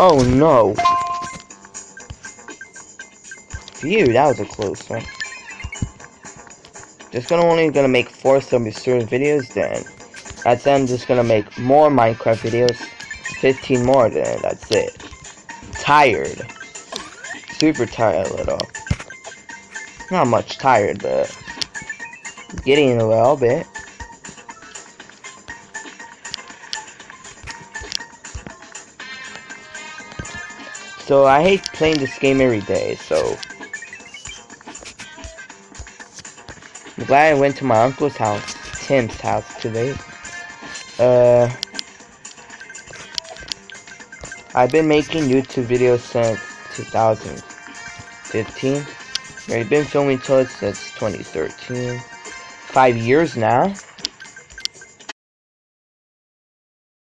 Oh no. Phew, that was a close one. Only gonna make 4 Subway Surfers videos, then that's then just gonna make more Minecraft videos. 15 more, then that's it. Tired. Super tired a little. Not much tired, but getting a little bit. So I hate playing this game every day, so I'm glad I went to my uncle's house, Tim's house today. I've been making YouTube videos since 2015. I've been filming tutorials since 2013. 5 years now.